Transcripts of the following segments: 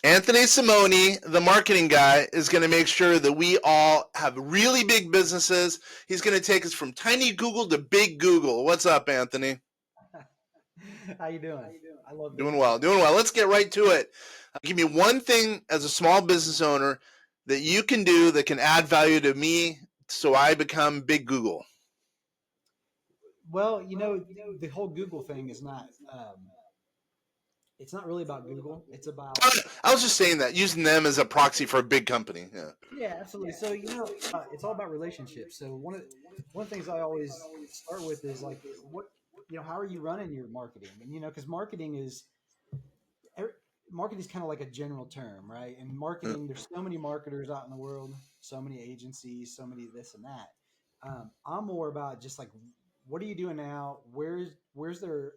Anthony Simone, the marketing guy, is going to make sure that we all have really big businesses. He's going to take us from tiny Google to big Google. What's up, Anthony? How you doing? I love Doing being well, here. doing well. Let's get right to it. Give me one thing as a small business owner that you can do that can add value to me so I become big Google. Well, the whole Google thing is not. It's not really about Google. It's about. I was just saying that, using them as a proxy for a big company. Yeah. Yeah, absolutely. So it's all about relationships. So one of the things I always start with is like, what how are you running your marketing? And because er- marketing is kind of like a general term, right? And marketing, there's so many marketers out in the world, so many agencies, so many this and that. I'm more about just like, what are you doing now? Where's their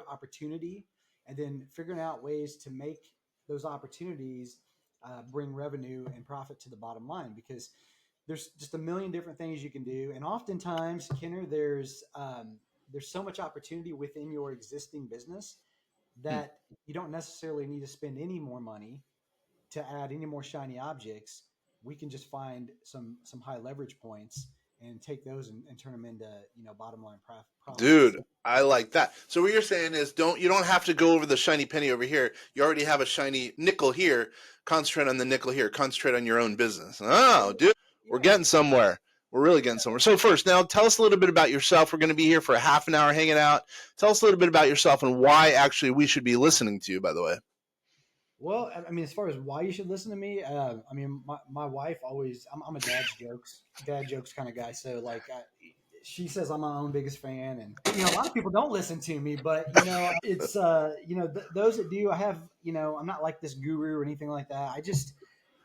opportunity, and then figuring out ways to make those opportunities bring revenue and profit to the bottom line. Because there's just a million different things you can do, and oftentimes, Kenner, there's so much opportunity within your existing business that you don't necessarily need to spend any more money to add any more shiny objects. We can just find some high leverage points and take those and turn them into bottom line profits. Dude, I like that. So what you're saying is you don't have to go over the shiny penny over here. You already have a shiny nickel here. Concentrate on the nickel here. Concentrate on your own business. Oh, dude, we're Yeah. getting somewhere. We're really getting somewhere. So first, now tell us a little bit about yourself. We're going to be here for a half an hour hanging out. Tell us a little bit about yourself and why actually we should be listening to you, by the way. Well, I mean, as far as why you should listen to me, I mean, my wife always, I'm a dad jokes kind of guy. So like, she says I'm my own biggest fan, and a lot of people don't listen to me, but it's those that do, I have, I'm not like this guru or anything like that.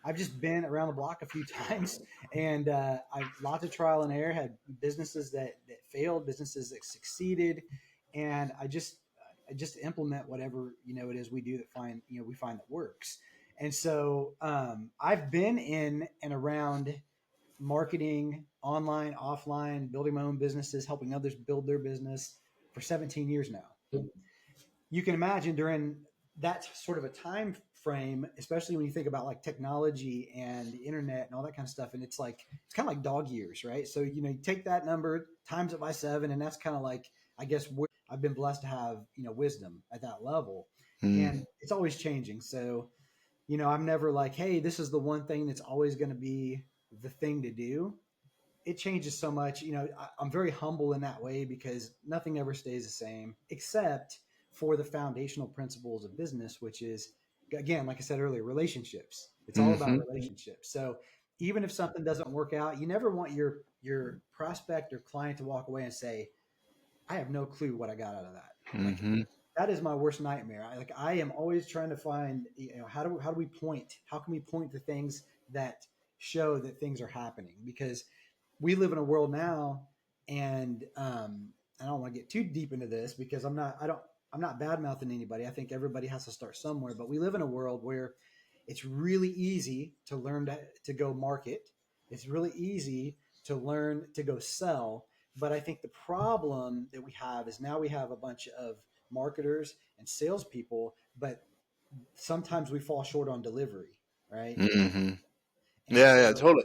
I've just been around the block a few times, and I've lots of trial and error. Had businesses that failed, businesses that succeeded, and I just implement whatever it is we do that we find that works. And so I've been in and around marketing, online, offline, building my own businesses, helping others build their business for 17 years now. You can imagine during that sort of a time frame, especially when you think about like technology and the internet and all that kind of stuff. And it's kind of like dog years, right? So, you take that number, times it by 7, and that's kind of like, I guess, where I've been blessed to have, wisdom at that level. And it's always changing. So, I'm never like, hey, this is the one thing that's always going to be the thing to do. It changes so much. I'm very humble in that way because nothing ever stays the same except for the foundational principles of business, which is, again, like I said earlier, relationships. It's all about Mm-hmm. relationships. So even if something doesn't work out, you never want your prospect or client to walk away and say, I have no clue what I got out of that. Like, Mm-hmm. that is my worst nightmare. I am always trying to find, how do we point? How can we point to things that show that things are happening? Because we live in a world now, and I don't want to get too deep into this because I'm not bad mouthing anybody. I think everybody has to start somewhere, but we live in a world where it's really easy to learn to go market. It's really easy to learn to go sell. But I think the problem that we have is now we have a bunch of marketers and salespeople, but sometimes we fall short on delivery, right? Mm-hmm. And Yeah, yeah, so, totally.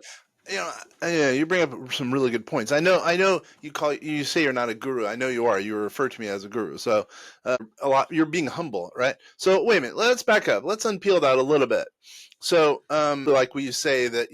You know, yeah, you bring up some really good points. I know. You say you're not a guru. I know you are. You refer to me as a guru. So, a lot. You're being humble, right? So, wait a minute. Let's back up. Let's unpeel that a little bit. So, like when you say that,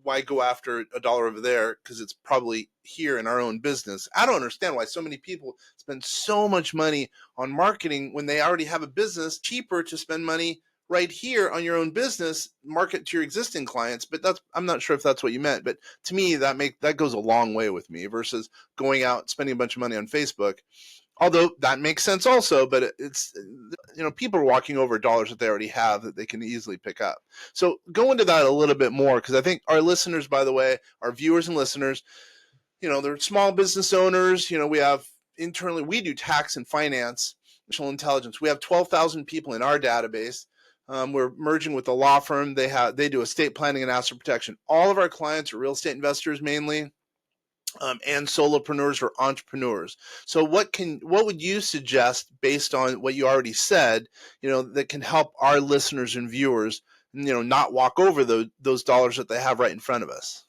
why go after a dollar over there because it's probably here in our own business. I don't understand why so many people spend so much money on marketing when they already have a business. Cheaper to spend money right here on your own business, market to your existing clients. But I'm not sure if that's what you meant, but to me that goes a long way with me versus going out spending a bunch of money on Facebook. Although that makes sense also, but it's people are walking over dollars that they already have that they can easily pick up. So go into that a little bit more because I think our listeners, by the way, our viewers and listeners, they're small business owners. We have internally, we do tax and finance, artificial intelligence. We have 12,000 people in our database. We're merging with a law firm. They do estate planning and asset protection. All of our clients are real estate investors mainly. and solopreneurs or entrepreneurs. So what would you suggest based on what you already said, that can help our listeners and viewers, not walk over those dollars that they have right in front of us?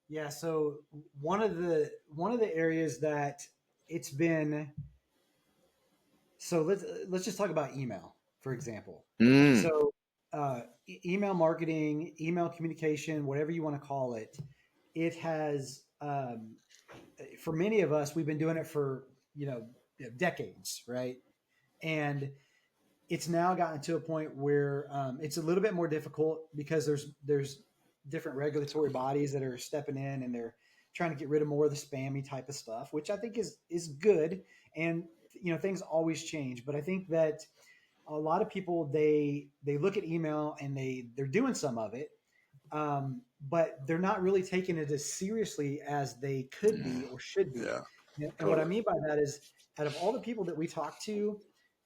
Yeah. So one of the areas that it's been, so let's just talk about email, for example. Mm. So email marketing, email communication, whatever you want to call it, it has for many of us, we've been doing it for decades, right? And it's now gotten to a point where it's a little bit more difficult because there's different regulatory bodies that are stepping in and they're trying to get rid of more of the spammy type of stuff, which I think is good. And things always change, but I think that a lot of people they look at email and they're doing some of it, but they're not really taking it as seriously as they could be or should be. Yeah, And what I totally. mean by that is, out of all the people that we talk to,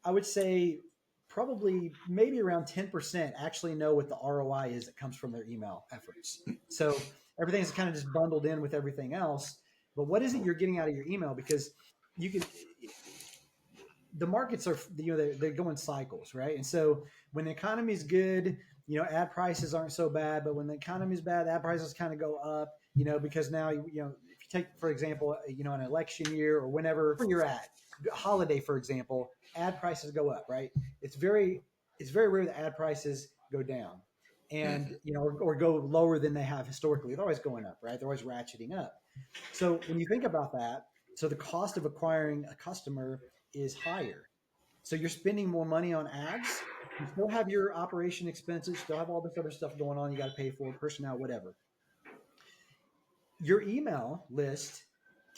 I would say probably maybe around 10% actually know what the ROI is that comes from their email efforts. So everything's kind of just bundled in with everything else. But what is it you're getting out of your email? Because you can, the markets are, they go in cycles, right? And so when the economy is good, ad prices aren't so bad. But when the economy is bad, ad prices kind of go up, because now if you take, for example, an election year or whenever you're at holiday, for example, ad prices go up, right? it's very it's very rare that ad prices go down, and Mhm. or go lower than they have historically. They're always going up, right? They're always ratcheting up. So when you think about that, so the cost of acquiring a customer is higher. So you're spending more money on ads. You still have your operation expenses, still have all this other stuff going on you got to pay for, personnel, whatever. Your email list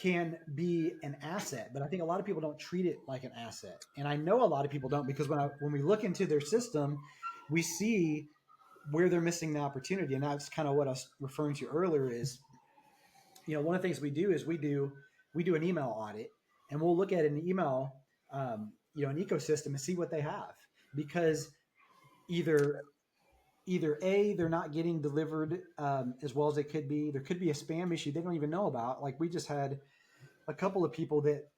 can be an asset, but I think a lot of people don't treat it like an asset. And I know a lot of people don't, because when we look into their system, we see where they're missing the opportunity. And that's kind of what I was referring to earlier is, one of the things we do is we do an email audit, and we'll look at an email, an ecosystem, and see what they have, because either either A, they're not getting delivered as well as they could be. There could be a spam issue they don't even know about. Like, we just had a couple of people that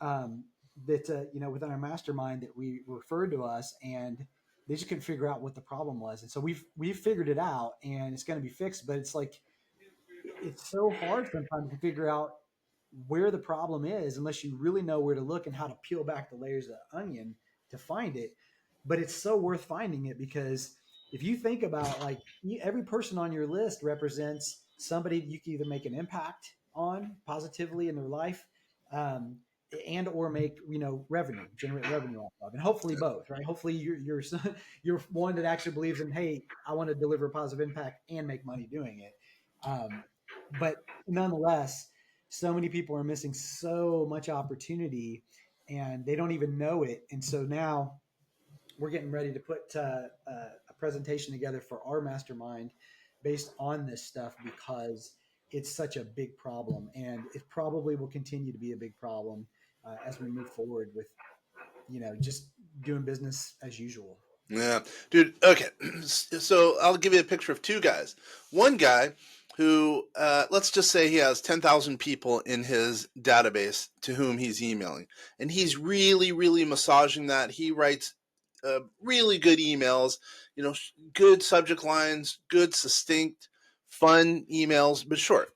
within our mastermind that we referred to us, and they just couldn't figure out what the problem was. And so we've figured it out, and it's going to be fixed. But it's like, it's so hard sometimes to figure out where the problem is unless you really know where to look and how to peel back the layers of the onion to find it. But it's so worth finding it, because if you think about, like, every person on your list represents somebody you can either make an impact on positively in their life, um, and or make generate revenue off of, and hopefully both, right? Hopefully you're one that actually believes in, hey, I want to deliver a positive impact and make money doing it. But nonetheless, so many people are missing so much opportunity, and they don't even know it. And so now we're getting ready to put a presentation together for our mastermind based on this stuff, because it's such a big problem, and it probably will continue to be a big problem as we move forward with just doing business as usual. Yeah, dude. Okay, so I'll give you a picture of two guys. One guy who, let's just say he has 10,000 people in his database to whom he's emailing, and he's really, really massaging that. He writes really good emails, good subject lines, good, succinct, fun emails, but short.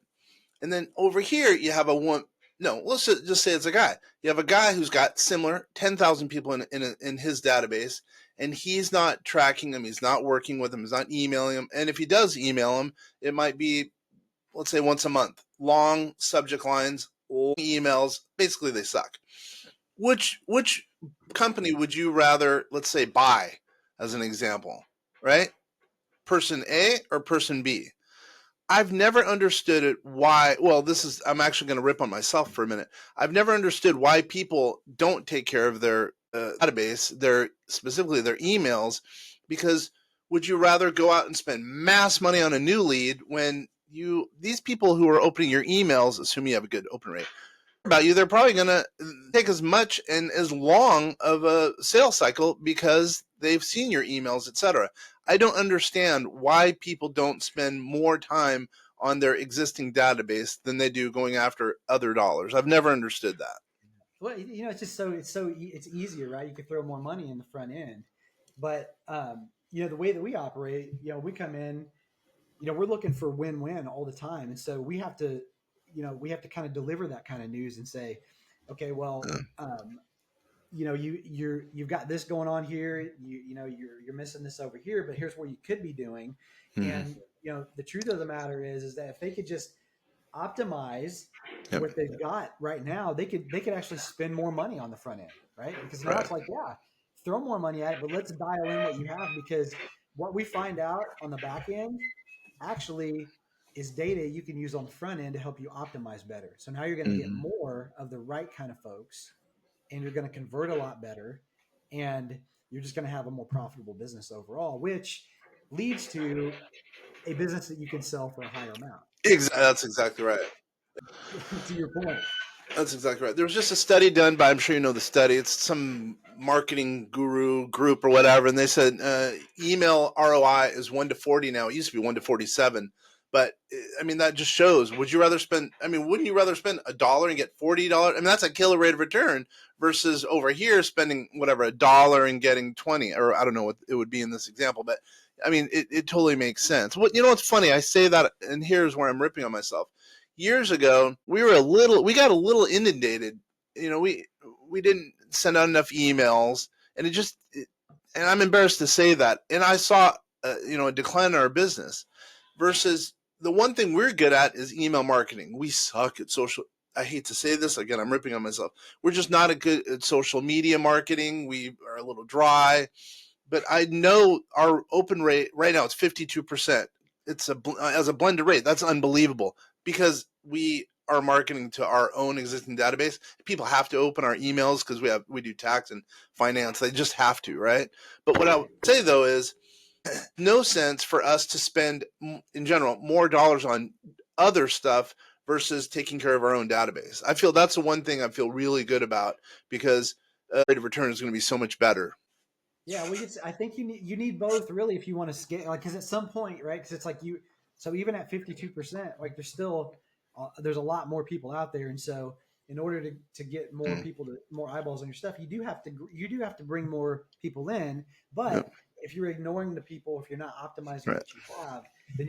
And then over here, you have a one. No, let's just say it's a guy. You have a guy who's got similar 10,000 people in his database, and he's not tracking them. He's not working with them. He's not emailing them. And if he does email them, it might be, let's say, once a month. Long subject lines, long emails. Basically, they suck. Which company would you rather, let's say, buy as an example, right? Person A or person B? I've never understood it why. Well, I'm actually going to rip on myself for a minute. I've never understood why people don't take care of their database, specifically their emails, because would you rather go out and spend mass money on a new lead when these people who are opening your emails, assume you have a good open rate, about you, they're probably going to take as much and as long of a sales cycle because they've seen your emails, etc. I don't understand why people don't spend more time on their existing database than they do going after other dollars. I've never understood that. Well, it's just it's easier, right? You could throw more money in the front end, but the way that we operate, we come in, we're looking for win-win all the time, and so we have to kind of deliver that kind of news and say, okay, well, you've got this going on here, you're missing this over here, but here's where you could be doing, Mm-hmm. and the truth of the matter is that if they could just optimize Yep. what they've got right now, they could actually spend more money on the front end, right? Because now Right. it's like, yeah, throw more money at it, but let's dial in what you have, because what we find out on the back end actually is data you can use on the front end to help you optimize better. So now you're going to get Mm-hmm. more of the right kind of folks, and you're going to convert a lot better, and you're just going to have a more profitable business overall, which leads to a business that you can sell for a higher amount. That's exactly right. To your point. That's exactly right. There was just a study done by, I'm sure you know the study. It's some marketing guru group or whatever, and they said email ROI is 1 to 40 now. It used to be 1 to 47, but I mean that just shows. Would you rather spend? I mean, wouldn't you rather spend $1 and get $40? I mean, that's a killer rate of return versus over here spending whatever $1 and getting 20, or I don't know what it would be in this example, but I mean, it totally makes sense. What what's funny? I say that, and here's where I'm ripping on myself. Years ago, we got a little inundated. We didn't send out enough emails, and and I'm embarrassed to say that. And I saw, a decline in our business. Versus the one thing we're good at is email marketing. We suck at social. I hate to say this again. I'm ripping on myself. We're just not a good at social media marketing. We are a little dry. But I know our open rate right now it's 52%. It's as a blended rate. That's unbelievable because we are marketing to our own existing database. People have to open our emails because we do tax and finance. They just have to, right? But what I would say though is no sense for us to spend in general more dollars on other stuff versus taking care of our own database. I feel that's the one thing I feel really good about because rate of return is going to be so much better. Yeah, I think you need both really if you want to scale. Like, because at some point, right? Because it's like you. So even at 52%, like there's a lot more people out there, and so in order to get more Mm. people to more eyeballs on your stuff, you do have to bring more people in. Yep. But if you're ignoring the people, if you're not optimizing Right. what you have, then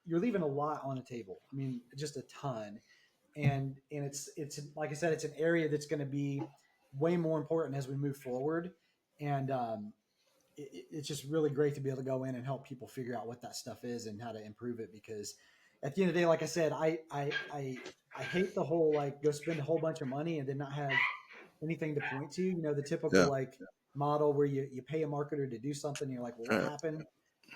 you're leaving a lot on the table. I mean, just a ton. And it's like I said, it's an area that's going to be way more important as we move forward. And it's just really great to be able to go in and help people figure out what that stuff is and how to improve it. Because at the end of the day, like I said, I hate the whole like go spend a whole bunch of money and then not have anything to point to. The typical Yeah. like model where you pay a marketer to do something and you're like, well, what Right. happened?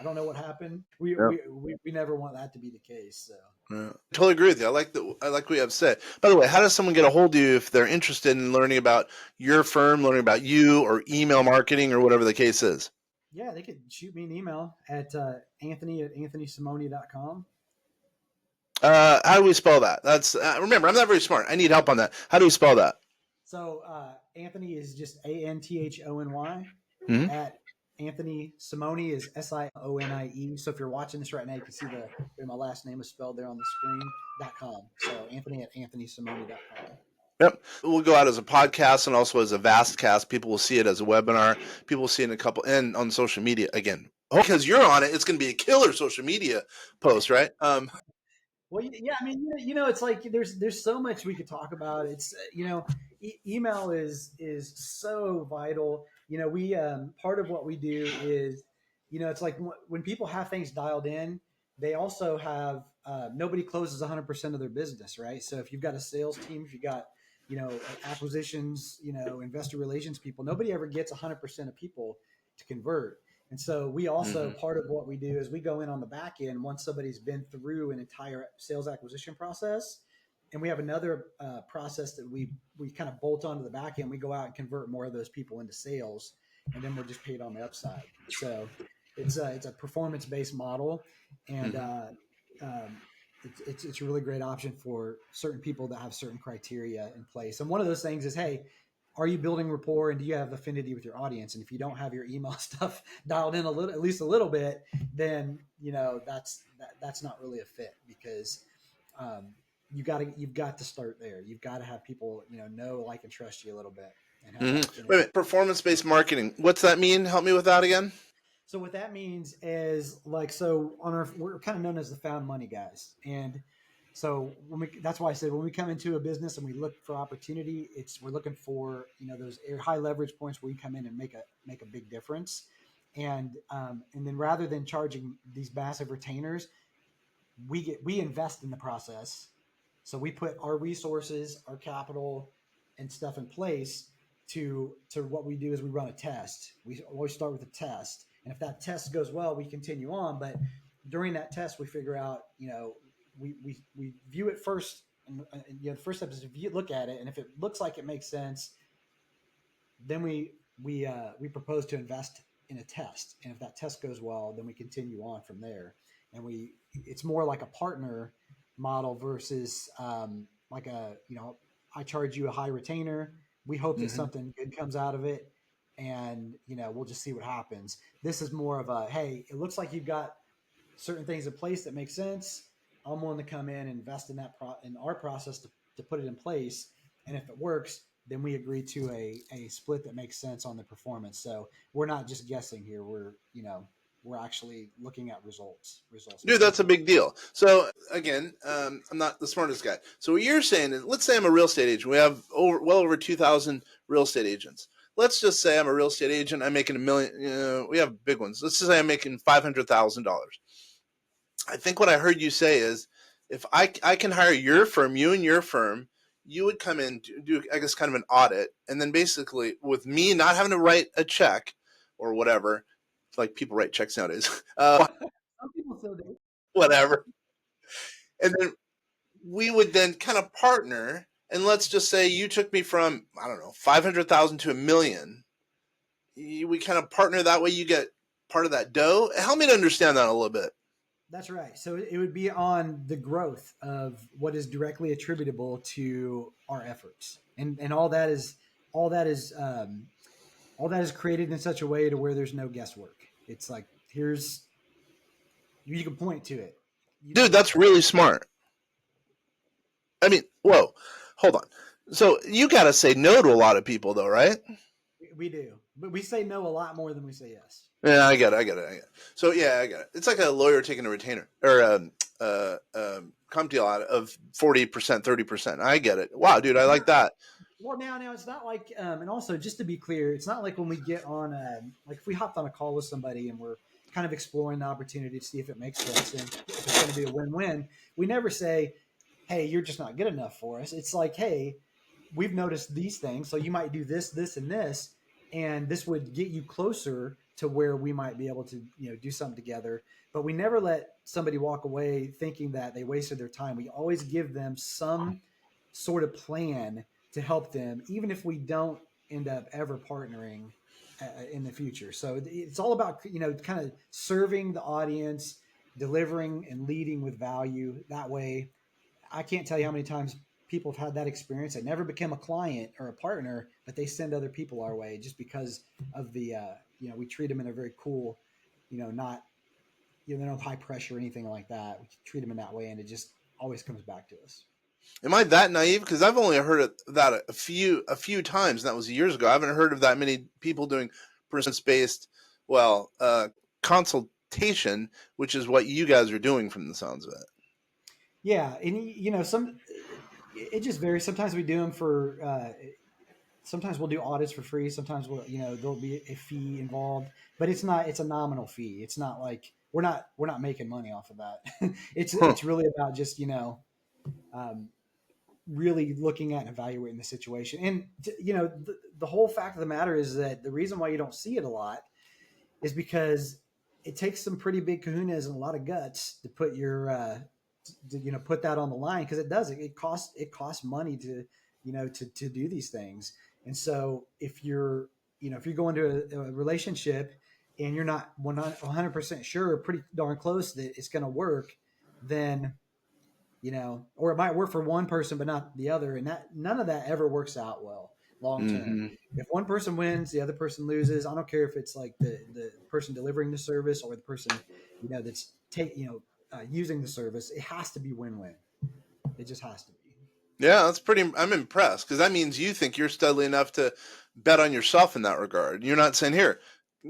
I don't know what happened. We Yep. we, we never want that to be the case. So. Yeah. I totally agree with you. I like what you have said. By the way, how does someone get a hold of you if they're interested in learning about your firm, learning about you, or email marketing, or whatever the case is? Yeah, they could shoot me an email at Anthony@anthonysimone.com. How do we spell that? That's remember, I'm not very smart. I need help on that. How do we spell that? So Anthony is just Anthony Hmm. at Anthony Simone is Simonie. So if you're watching this right now, you can see where my last name is spelled there on the screen.com. So Anthony at AnthonySimone.com. Yep. We'll go out as a podcast and also as a vast cast. People will see it as a webinar. People will see it in a couple and on social media again. Because you're on it, it's going to be a killer social media post, right? Well, yeah, I mean, it's like there's so much we could talk about. It's email is so vital. We part of what we do is, it's like when people have things dialed in, they also have nobody closes 100% of their business, right? So if you've got a sales team, if you got acquisitions, investor relations people, nobody ever gets 100% of people to convert. And so we also Mhm. part of what we do is we go in on the back end once somebody's been through an entire sales acquisition process, and we have another process that we kind of bolt onto the back end. We go out and convert more of those people into sales, and then we're just paid on the upside. So it's a performance based model, and Mhm. it's a really great option for certain people that have certain criteria in place. And one of those things is, hey, are you building rapport and do you have affinity with your audience? And if you don't have your email stuff dialed in a little, at least a little bit, then that's not really a fit because um, you've got to start there. You've got to have people know, like, and trust you a little bit and have that Wait a affinity. minute. Performance-based marketing. What's that mean? Help me with that again. So what that means is, like, so on our, we're kind of known as the found money guys, and so that's why I said when we come into a business and we look for opportunity, we're looking for those high leverage points where we come in and make a big difference, and then rather than charging these massive retainers, we invest in the process. So we put our resources, our capital, and stuff in place to what we do is we run a test. We always start with a test, and if that test goes well, we continue on. But during that test, we figure out, we view it first, and the first step is to look at it, and if it looks like it makes sense, then we propose to invest in a test, and if that test goes well, then we continue on from there. And it's more like a partner model versus like I charge you a high retainer. We hope that Hmm. something good comes out of it, and we'll just see what happens. This is more of a, hey, it looks like you've got certain things in place that make sense. I'm willing to come in and invest in in our process to put it in place. And if it works, then we agree to a split that makes sense on the performance. So we're not just guessing here. We're actually looking at results Dude, instead of that's a guessing. big deal. So again, I'm not the smartest guy. So what you're saying is, let's say I'm a real estate agent. We have over 2,000 real estate agents. Let's just say I'm a real estate agent. I'm making a million. We have big ones. Let's just say I'm making $500,000. I think what I heard you say is, if I can hire your firm, you and your firm, you would come in, do I guess kind of an audit, and then basically with me not having to write a check or whatever, like people write checks nowadays, Some people still do. whatever, and then we would then kind of partner. And let's just say you took me from, I don't know, 500,000 to a million. We kind of partner that way. You get part of that dough. Help me to understand that a little bit. That's right. So it would be on the growth of what is directly attributable to our efforts, and all that is all that is created in such a way to where there's no guesswork. It's like, here's, you can point to it. Dude, that's really smart. I mean, whoa, hold on. So you got to say no to a lot of people, though, right? We do, but we say no a lot more than we say yes. Yeah, I get it. I get it. I get it. So yeah, I get it. It's like a lawyer taking a retainer or comp deal out of 40%, 30%. I get it. Wow, dude, I like that. Well, now it's not like, and also just to be clear, it's not like when we get on, like if we hopped on a call with somebody and we're kind of exploring the opportunity to see if it makes sense and if it's going to be a win-win. We never say, "Hey, you're just not good enough for us." It's like, "Hey, we've noticed these things, so you might do this, this, and this, and this would get you closer to where we might be able to, do something together." But we never let somebody walk away thinking that they wasted their time. We always give them some sort of plan to help them, even if we don't end up ever partnering in the future. So it's all about kind of serving the audience, delivering and leading with value. That way, I can't tell you how many times people have had that experience. They never became a client or a partner, but they send other people our way just because of the we treat them in a very cool, not no high pressure or anything like that. We treat them in that way, and it just always comes back to us. Am I that naive? Because I've only heard of that a few times, and that was years ago. I haven't heard of that many people doing performance-based, well, consultation, which is what you guys are doing from the sounds of it. Yeah, and it just varies. Sometimes we do them for. Sometimes we'll do audits for free. Sometimes there'll be a fee involved, but it's a nominal fee. It's not like we're not making money off of that. Huh. It's really about just um, really looking at and evaluating the situation. And the whole fact of the matter is that the reason why you don't see it a lot is because it takes some pretty big kahunas and a lot of guts to put your put that on the line, because it costs money to to do these things. And so if you're going to a relationship and you're not 100% sure, pretty darn close that it's going to work, then or it might work for one person but not the other, and that none of that ever works out well. long term. Hmm. If one person wins, the other person loses. I don't care if it's like the person delivering the service or the person, that's using the service. It has to be win-win. It just has to be. Yeah, that's pretty. I'm impressed because that means you think you're steadily enough to bet on yourself in that regard. You're not saying, "Here,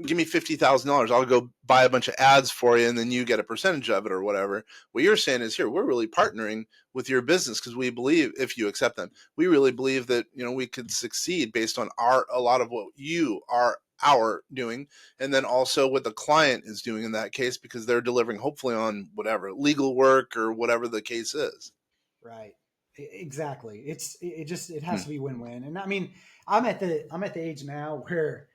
give me $50,000. I'll go buy a bunch of ads for you, and then you get a percentage of it or whatever." What you're saying is, "Here, we're really partnering with your business because we believe, if you accept them, we really believe that we could succeed based on a lot of what you are." Our doing, and then also what the client is doing in that case because they're delivering hopefully on whatever legal work or whatever the case is. Right. Exactly. It Hmm. has to be win-win. And I mean, I'm at the age now where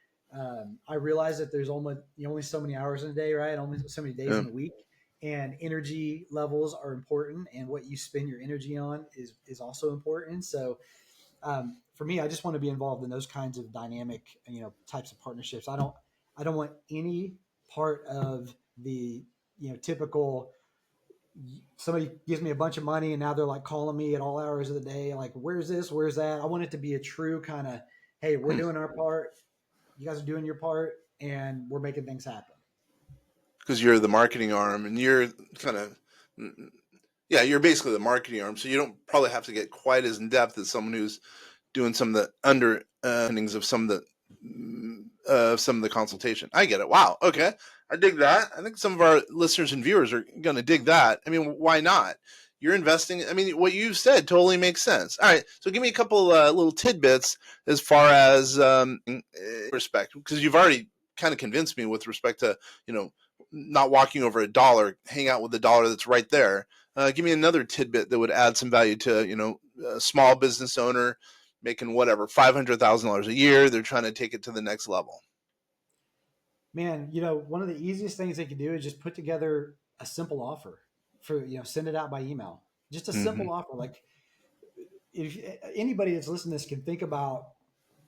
I realize that there's only so many hours in a day, right? Only so many days Yeah. in the week, and energy levels are important, and what you spend your energy on is also important. So for me, I just want to be involved in those kinds of dynamic, types of partnerships. I don't want any part of the typical somebody gives me a bunch of money and now they're like calling me at all hours of the day, like, where's this, where's that. I want it to be a true kind of, hey, we're Hmm. doing our part, you guys are doing your part, and we're making things happen. Because you're the marketing arm and you're kind of yeah, you're basically the marketing arm, so you don't probably have to get quite as in depth as someone who's doing some of the underpinnings of some of the consultation. I get it. Wow. Okay, I dig that. I think some of our listeners and viewers are going to dig that. I mean, why not? You're investing. I mean, what you said totally makes sense. All right, so give me a couple little tidbits as far as respect, because you've already kind of convinced me with respect to not walking over a dollar, hang out with the dollar that's right there. Give me another tidbit that would add some value to a small business owner making whatever $500,000 a year. They're trying to take it to the next level. Man, one of the easiest things they can do is just put together a simple offer for, send it out by email. Just a Mm-hmm. simple offer. Like, if anybody that's listening to this can think about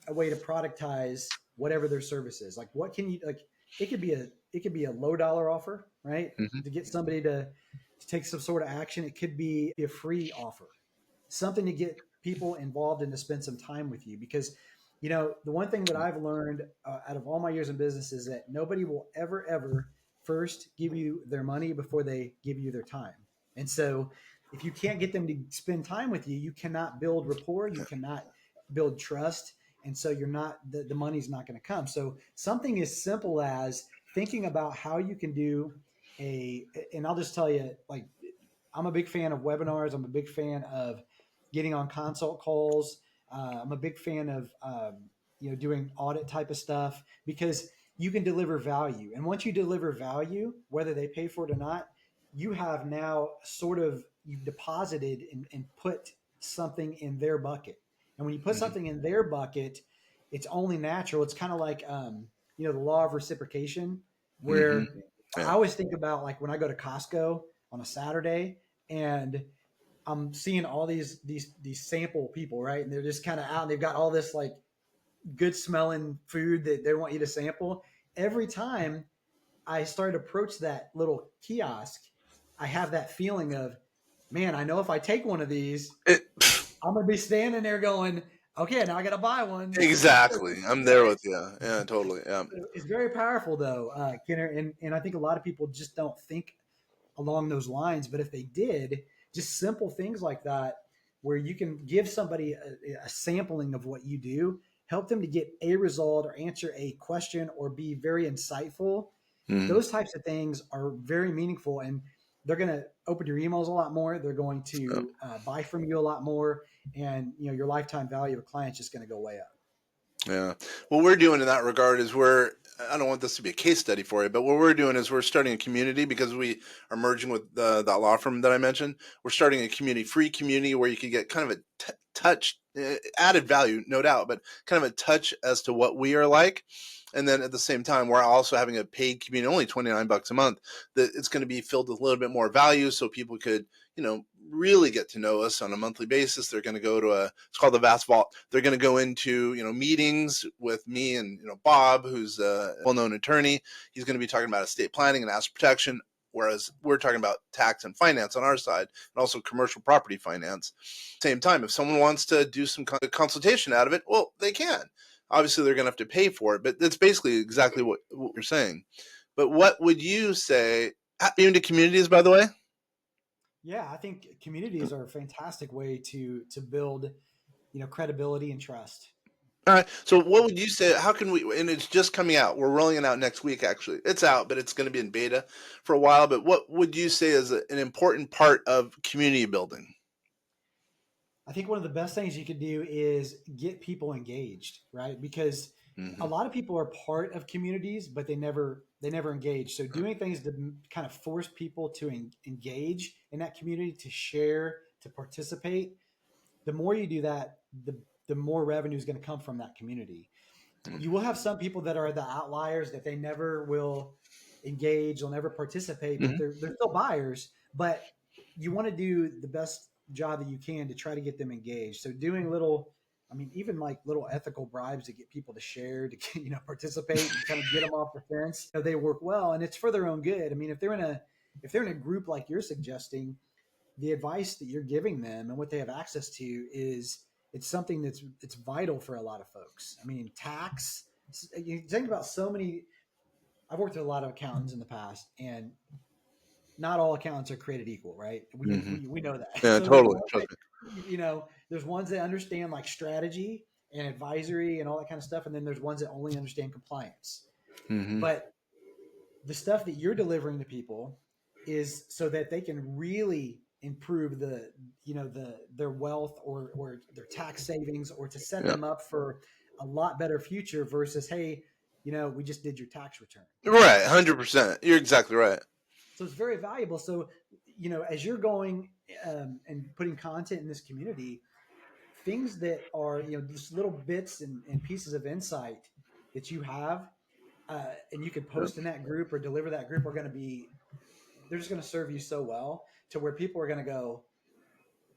a way to productize whatever their service is. Like, what can you like? It could be a low dollar offer, right? Mm-hmm. To get somebody to take some sort of action. It could be a free offer, something to get people involved and to spend some time with you. Because the one thing that I've learned out of all my years in business is that nobody will ever first give you their money before they give you their time. And so if you can't get them to spend time with you, you cannot build rapport, you cannot build trust, and so you're not the money's not going to come. So something as simple as thinking about how you can do and I'll just tell you, like, I'm a big fan of webinars. I'm a big fan of getting on consult calls. I'm a big fan of doing audit type of stuff because you can deliver value. And once you deliver value, whether they pay for it or not, you have now sort of you've deposited and put something in their bucket. And when you put Mm-hmm. something in their bucket, it's only natural. It's kind of like the law of reciprocation, Mm-hmm. where I Yeah. always think about, like, when I go to Costco on a Saturday and I'm seeing all these sample people, right? And they're just kind of out and they've got all this like good smelling food that they want you to sample. Every time I start to approach that little kiosk, I have that feeling of, man, I know if I take one of these, It, I'm gonna be standing there going, okay, now I got to buy one. exactly. I'm there Right? with you. Yeah, totally. Yeah. It's very powerful though, Kenner, and I think a lot of people just don't think along those lines. But if they did, just simple things like that, where you can give somebody a sampling of what you do, help them to get a result or answer a question or be very insightful. Mm-hmm. Those types of things are very meaningful, and they're going to open your emails a lot more. They're going Yeah. to buy from you a lot more, and your lifetime value of a client is just going to go way up. Yeah. What we're doing in that regard is I don't want this to be a case study for you, but what we're doing is we're starting a community because we are merging with that law firm that I mentioned. We're starting a free community where you can get kind of a touch, added value, no doubt, but kind of a touch as to what we are like. And then at the same time, we're also having a paid community, only $29 a month, that it's going to be filled with a little bit more value so people could, really get to know us on a monthly basis. They're going to go to it's called the Vast Vault. They're going to go into, meetings with me and, Bob, who's a well-known attorney. He's going to be talking about estate planning and asset protection. whereas we're talking about tax and finance on our side, and also commercial property finance. Same time, if someone wants to do some kind of consultation out of it, well, they can. Obviously, they're going to have to pay for it, but that's basically exactly what you're saying. But what would you say? Are you into communities, by the way? Yeah, I think communities are a fantastic way to build, credibility and trust. All right. So, what would you say? How can we? And it's just coming out. We're rolling it out next week. Actually, it's out, but it's going to be in beta for a while. But what would you say is an important part of community building? I think one of the best things you could do is get people engaged, right? Because a Hmm. lot of people are part of communities, but they never engage. So doing things to kind of force people to engage in that community, to share, to participate. The more you do that, the more revenue is going to come from that community. You will have some people that are the outliers that they never will engage, they'll never participate, but Hmm. they're still buyers. But you want to do the best job that you can to try to get them engaged. So doing little, I mean, even like little ethical bribes to get people to share, to participate and kind of get them off the fence. They work well, and it's for their own good. I mean, if they're in a group like you're suggesting, the advice that you're giving them and what they have access to is it's something that's it's vital for a lot of folks. I mean, tax. You think about so many. I've worked with a lot of accountants in the past, and not all accountants are created equal, right? We Hmm. we, we know that. Yeah, So there's totally. ones that, Trust me. there's ones that understand like strategy and advisory and all that kind of stuff, and then there's ones that only understand compliance. Hmm. But the stuff that you're delivering to people is so that they can really improve their wealth or their tax savings, or to set Yeah. them up for a lot better future versus, hey, we just did your tax return, Right. right? 100%. You're exactly right. So it's very valuable. So as you're going and putting content in this community, things that are just little bits and pieces of insight that you have, and you could Yeah. post in that group or deliver that group, are going to be they're just going to serve you so well to where people are going to go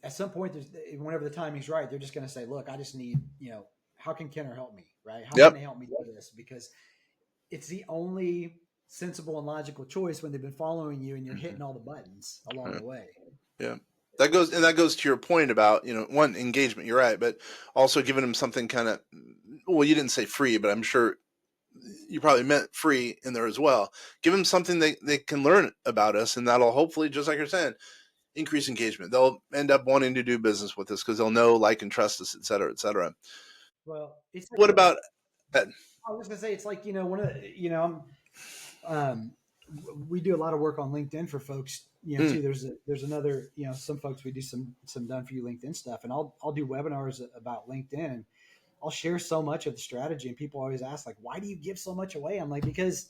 at some point. Whenever the timing's right, they're just going to say, look, I just need, how can Kenner help me, right? How can Yep. they help me do this? Because it's the only sensible and logical choice when they've been following you and you're hitting Hmm. all the buttons along the way. Yeah. That goes to your point about, one, engagement, you're right, but also giving them something kind of, well, you didn't say free, but I'm sure you probably meant free in there as well. Give them something they can learn about us, and that'll hopefully, just like you're saying, increase engagement. They'll end up wanting to do business with us because they'll know, like, and trust us, et cetera, et cetera. Well, it's like What about that? I was going to say, it's like, one of the, um, we do a lot of work on LinkedIn for folks, Mm, too. There's another, some folks, we do some done for you LinkedIn stuff, and I'll do webinars about LinkedIn, and I'll share so much of the strategy, and people always ask, like, why do you give so much away? I'm like, because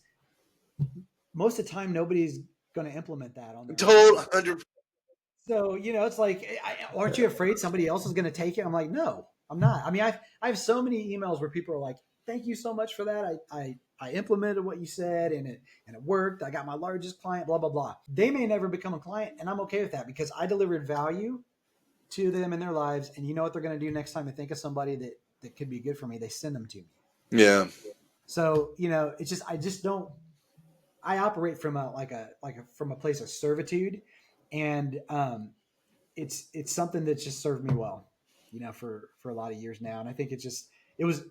most of the time nobody's going to implement that on their own. total 100. So, it's like, aren't you afraid somebody else is going to take it? I'm like, no, I'm not. I mean, I have so many emails where people are like, thank you so much for that. I implemented what you said, and it worked. I got my largest client, blah, blah, blah. They may never become a client, and I'm okay with that because I delivered value to them in their lives. And you know what they're going to do next time they think of somebody that could be good for me? They send them to me. Yeah. So, it's just, I just don't, I operate from from a place of servitude, and it's something that's just served me well, for a lot of years now. And I think it was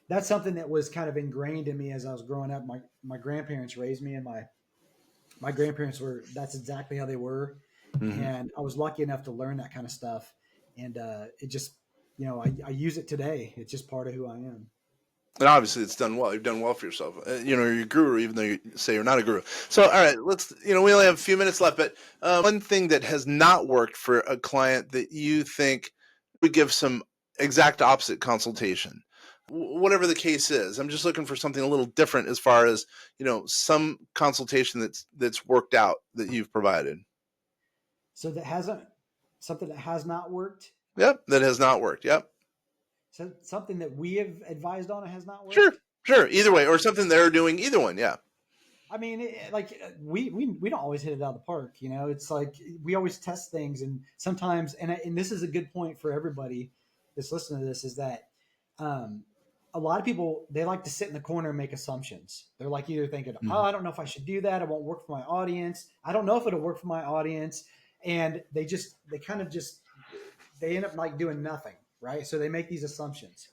that's something that was kind of ingrained in me as I was growing up. My grandparents raised me, and my grandparents that's exactly how they were, Hmm. and I was lucky enough to learn that kind of stuff, and it just I use it today. It's just part of who I am. And obviously, it's done well. You've done well for yourself. You're a guru, even though you say you're not a guru. So, all right, let's. We only have a few minutes left, but one thing that has not worked for a client that you think would give some exact opposite consultation, whatever the case is. I'm just looking for something a little different as far as some consultation that's worked out that you've provided. So that hasn't something that has not worked. Yep, that has not worked. Yep, So something that we have advised on, it has not sure, worked. sure. Either way, or something they're doing. Either one. Yeah. I mean, we don't always hit it out of the park. It's like we always test things, and sometimes, and this is a good point for everybody that's listening to this, is that um, a lot of people, they like to sit in the corner and make assumptions. They're like either thinking, oh, Mhm. I don't know if I should do that. It won't work for my audience. I don't know if it'll work for my audience. And they kind of just, they end up like doing nothing. Right. So they make these assumptions.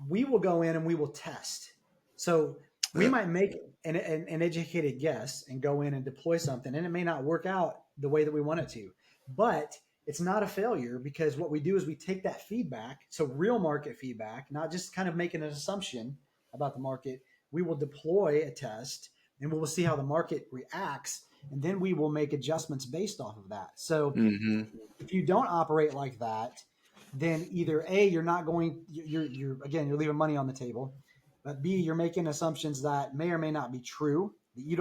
We will go in and we will test. So we Yeah. might make an educated guess and go in and deploy something, and it may not work out the way that we want it to, but it's not a failure because what we do is we take that feedback, so real market feedback, not just kind of making an assumption about the market. We will deploy a test and we will see how the market reacts, and then we will make adjustments based off of that. So Hmm. if you don't operate like that, then either A, you're not going, you're again, you're leaving money on the table, but B, you're making assumptions that may or may not be true. That you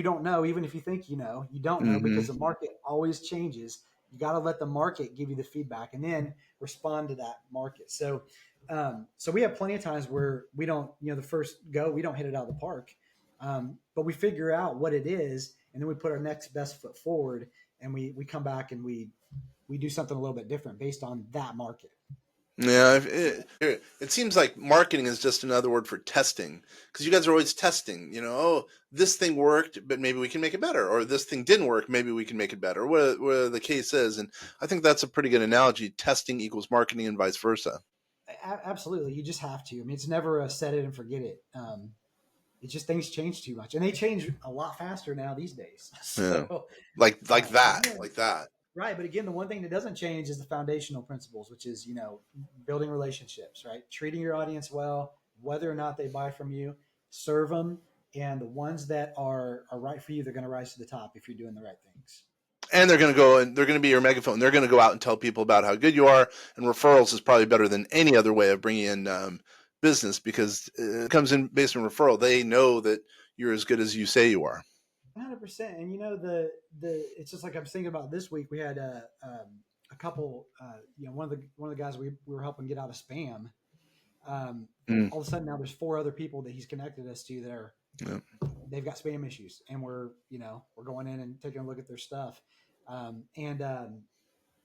don't know, even if you think you don't know, Hmm. because the market always changes. You got to let the market give you the feedback and then respond to that market. So we have plenty of times where we don't, the first go, we don't hit it out of the park, but we figure out what it is, and then we put our next best foot forward, and we come back and we do something a little bit different based on that market. Yeah, it seems like marketing is just another word for testing because you guys are always testing. Oh, this thing worked, but maybe we can make it better, or this thing didn't work, maybe we can make it better. What the case is, and I think that's a pretty good analogy. Testing equals marketing, and vice versa. Absolutely, you just have to. I mean, it's never a set it and forget it. It's just things change too much, and they change a lot faster now these days. Yeah, So, like but that, again, like that. right. But again, the one thing that doesn't change is the foundational principles, which is building relationships, right? Treating your audience well, whether or not they buy from you, serve them, and the ones that are right for you, they're going to rise to the top if you're doing the right things. And they're going to go and they're going to be your megaphone. They're going to go out and tell people about how good you are. And referrals is probably better than any other way of bringing in business because it comes in based on referral. They know that you're as good as you say you are. 100%. And the it's just like I'm thinking about this week. We had a couple. One of the guys we were helping get out of spam. Um, Mm, all of a sudden now there's four other people that he's connected us to that are yeah. they've got spam issues, and we're going in and taking a look at their stuff. And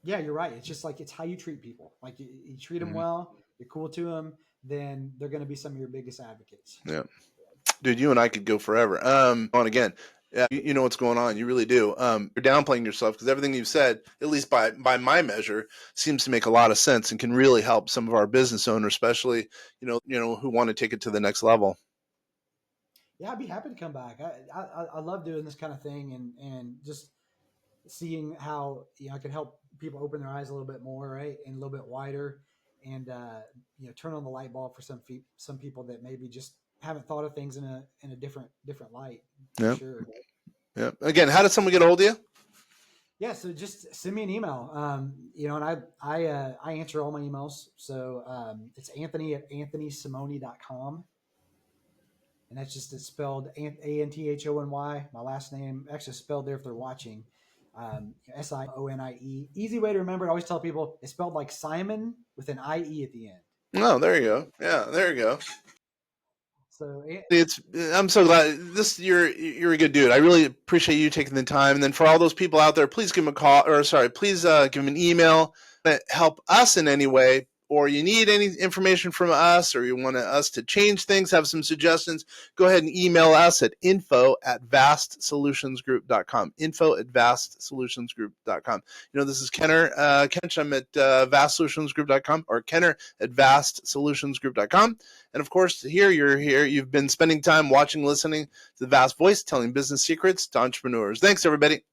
Yeah, you're right. It's just like it's how you treat people. Like you treat them Mm, well, you're cool to them, then they're going to be some of your biggest advocates. yeah. Dude, you and I could go forever. On again. Yeah, you know what's going on. You really do. You're downplaying yourself because everything you've said, at least by my measure, seems to make a lot of sense and can really help some of our business owners, especially who want to take it to the next level. Yeah, I'd be happy to come back. I love doing this kind of thing, and just seeing how I can help people open their eyes a little bit more, right, and a little bit wider, and turn on the light bulb for some people that maybe just haven't thought of things in a different light, for Yeah, sure. yeah. Again, how does someone get a hold of you? Yeah, so just send me an email. And I answer all my emails. So it's Anthony at anthonysimoni.com. And it's spelled Anthony. My last name actually spelled there if they're watching. Simonie. Easy way to remember it. I always tell people it's spelled like Simon with an IE at the end. Oh, there you go. Yeah, there you go. So It's I'm so glad this you're a good dude. I really appreciate you taking the time. And then for all those people out there, please give them a call or sorry, please give them an email that help us in any way. Or you need any information from us, or you want us to change things, have some suggestions, go ahead and email us at info@vastsolutionsgroup.com. Info@vastsolutionsgroup.com. This is Kenner Kench. I'm at vastsolutionsgroup.com or Kenner at vastsolutionsgroup.com. And of course, you're here. You've been spending time watching, listening to the Vast Voice, telling business secrets to entrepreneurs. Thanks, everybody.